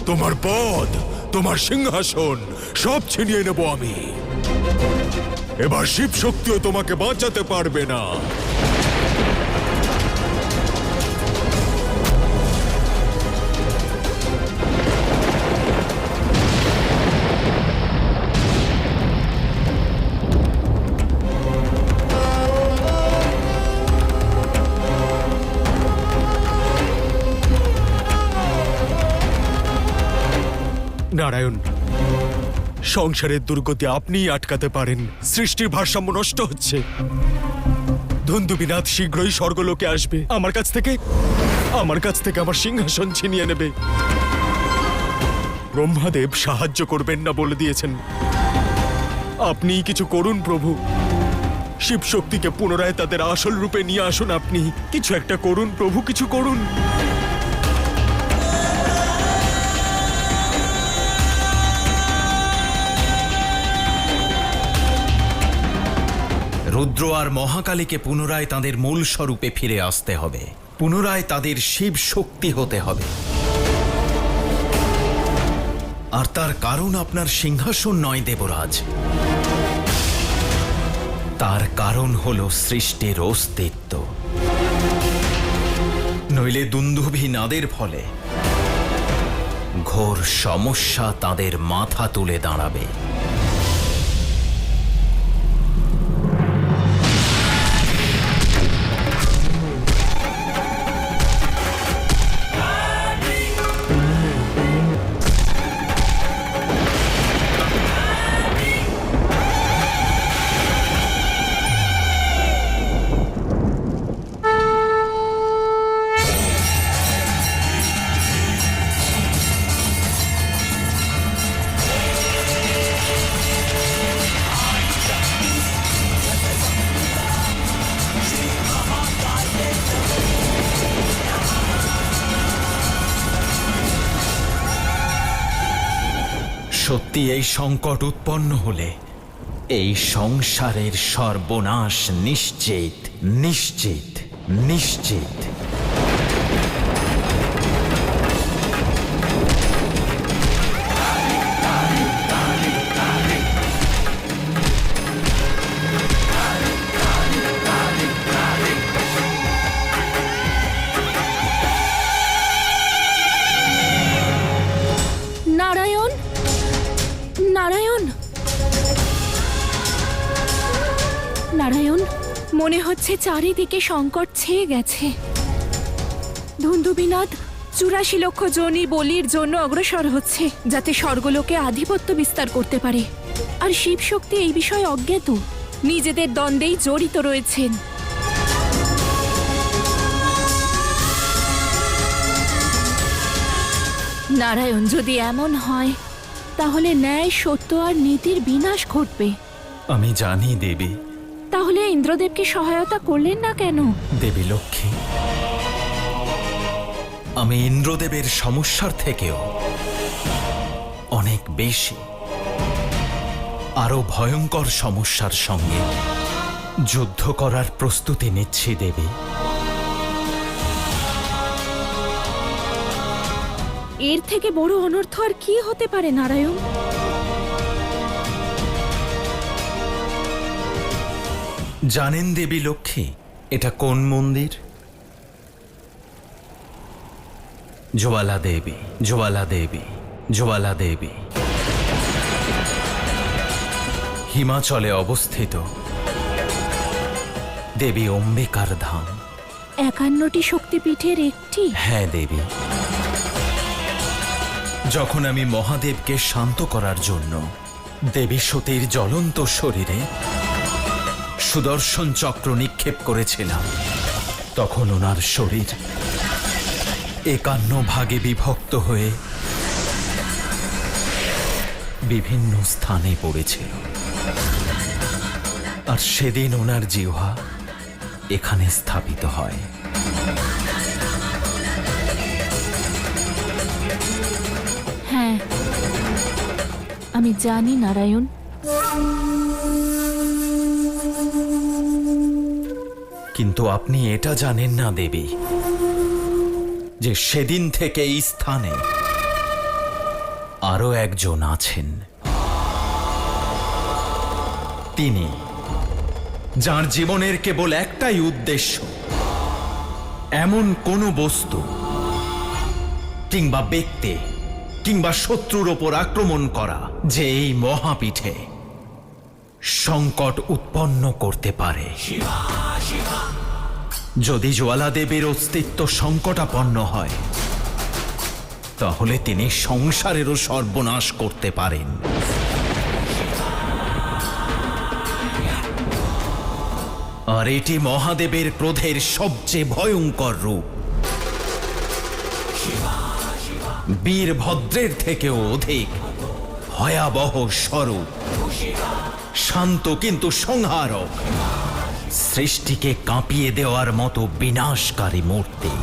তোমার পদ, তোমার সিংহাসন সব ছিনিয়ে নেব আমি। এবার শিব শক্তিও তোমাকে বাঁচাতে পারবে না। নারায়ণ, সংসারের দুর্গতি আপনিই আটকাতে পারেন। সৃষ্টির ভারসাম্য নষ্ট হচ্ছে। ধুন্দুবিনাথ শীঘ্রই স্বর্গলোকে আসবে। আমার কাছ থেকে আমার সিংহাসন ছিনিয়ে নেবে। ব্রহ্মাদেব সাহায্য করবেন না বলে দিয়েছেন। আপনিই কিছু করুন প্রভু। শিব শক্তিকে পুনরায় তাদের আসল রূপে নিয়ে আসুন। আপনি কিছু একটা করুন প্রভু, কিছু করুন। রুদ্র আর মহাকালীকে পুনরায় তাদের মূল স্বরূপে ফিরে আসতে হবে। পুনরায় তাদের শিব শক্তি হতে হবে। আর তার কারণ আপনার সিংহাসন নয় দেবরাজ, তার কারণ হল সৃষ্টির অস্তিত্ব। নইলে দুন্দুভি নাদের ফলে ঘোর সমস্যা তাদের মাথা তুলে দাঁড়াবে। সত্যি এই সংকট উৎপন্ন হলে এই সংসারের সর্বনাশ নিশ্চিত, নিশ্চিত, নিশ্চিত। নারায়ণ, নারায়ণ, নারায়ণ, মনে হচ্ছে চারিদিকে সংকট ছেয়ে গেছে। ধুন্দুবিনাথ ৮৪ লক্ষ যোনি বলির জন্য অগ্রসর হচ্ছে, যাতে স্বর্গলোকে আধিপত্য বিস্তার করতে পারে। আর শিব শক্তি এই বিষয়ে অজ্ঞাত, নিজেদের দ্বন্দ্বেই জড়িত রয়েছেন। নারায়ণ, যদি এমন হয় তাহলে ন্যায়, সত্য আর নীতির বিনাশ ঘটবে। আমি জানি দেবী। তাহলে ইন্দ্রদেবকে সহায়তা করলেন না কেন? দেবী লক্ষ্মী, আমি ইন্দ্রদেবের সমস্যার থেকেও অনেক বেশি, আরো ভয়ঙ্কর সমস্যার সঙ্গে যুদ্ধ করার প্রস্তুতি নিচ্ছি দেবী। এর থেকে বড় অনর্থ আর কি হতে পারে নারায়ণ? জানেন দেবী লক্ষ্মী, এটা কোন মন্দির? জ্বালা দেবী, জ্বালা দেবী, জ্বালা দেবী। হিমাচলে অবস্থিত দেবী অম্বিকার ধাম। ৫১টি শক্তিপীঠের একটি? হ্যাঁ দেবী। যখন আমি মহাদেবকে শান্ত করার জন্য দেবী সতীর জ্বলন্ত শরীরে সুদর্শন চক্র নিক্ষেপ করেছিলাম, তখন ওনার শরীর ৫১ ভাগে বিভক্ত হয়ে বিভিন্ন স্থানে পড়েছিল। আর সেদিন ওনার জিহ্বা এখানে স্থাপিত হয়। হ্যাঁ, আমি জানি নারায়ণ। কিন্তু আপনি এটা জানেন না দেবী, যে সেদিন থেকে এই স্থানে আরো একজন আছেন, তিনি যার জীবনের কেবল একটাই উদ্দেশ্য, এমন কোনো বস্তু কিংবা ব্যক্তি কিংবা শত্রুর ওপর আক্রমণ করা যে এই মহাপীঠে সংকট উৎপন্ন করতে পারে। যদি জ্বালা দেবীর অস্তিত্ব সংকটাপন্ন হয়, তাহলে তিনি সংসারেরও সর্বনাশ করতে পারেন। আর এটি মহাদেবের ক্রোধের সবচেয়ে ভয়ঙ্কর রূপ। বীরভদ্রের থেকেও অধিক ভয়াবহ স্বরূপ। শান্ত কিন্তু সংহারক, সৃষ্টিকে কাঁপিয়ে দেওয়ার মতো বিনাশকারী মূর্তি।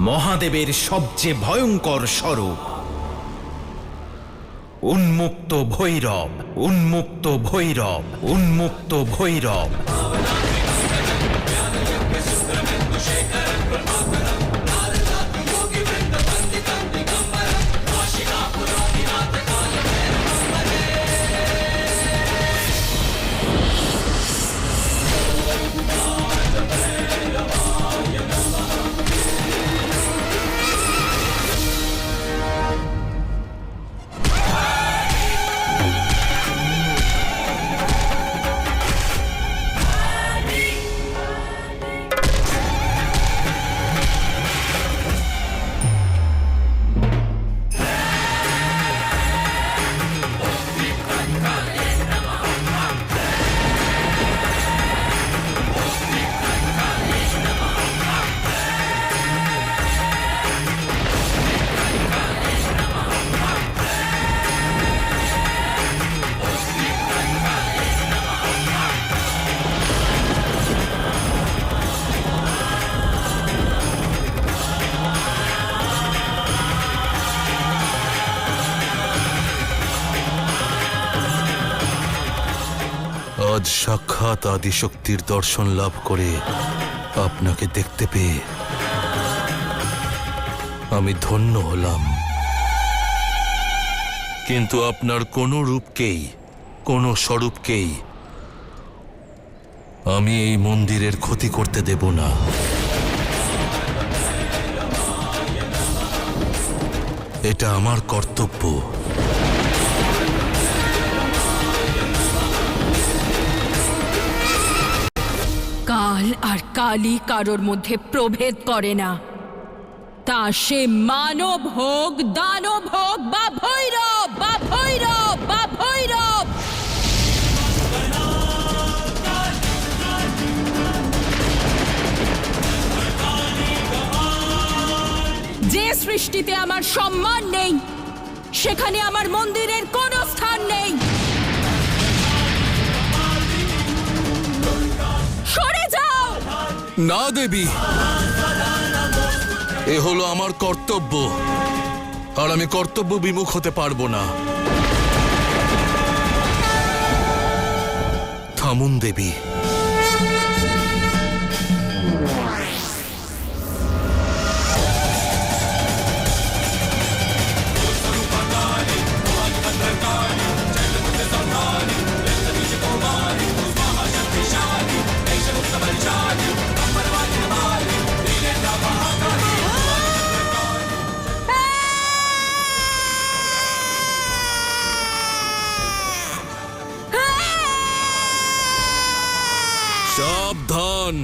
মহাদেবের সবচেয়ে ভয়ঙ্কর স্বরূপ উন্মুক্ত ভৈরব, উন্মুক্ত ভৈরব, উন্মুক্ত ভৈরব। আজ সাক্ষাৎ আদিশক্তির দর্শন লাভ করে আপনাকে দেখতে পেয়ে আমি ধন্য হলাম। কিন্তু আপনার কোনো রূপকেই, কোনো স্বরূপকেই আমি এই মন্দিরের ক্ষতি করতে দেব না। এটা আমার কর্তব্য। কাল আর কালই কারোর মধ্যে প্রভেদ করে না, তা সে মানব হোক, দানব হোক, বা ভৈরব বা ভৈরব বা ভৈরব। যে সৃষ্টিতে আমার সম্মান নেই, সেখানে আমার মন্দিরের কোনো স্থান নেই। সরে যাও! না দেবী, এ হলো আমার কর্তব্য, আর আমি কর্তব্য বিমুখ হতে পারবো না। থামুন দেবী। সাবধান।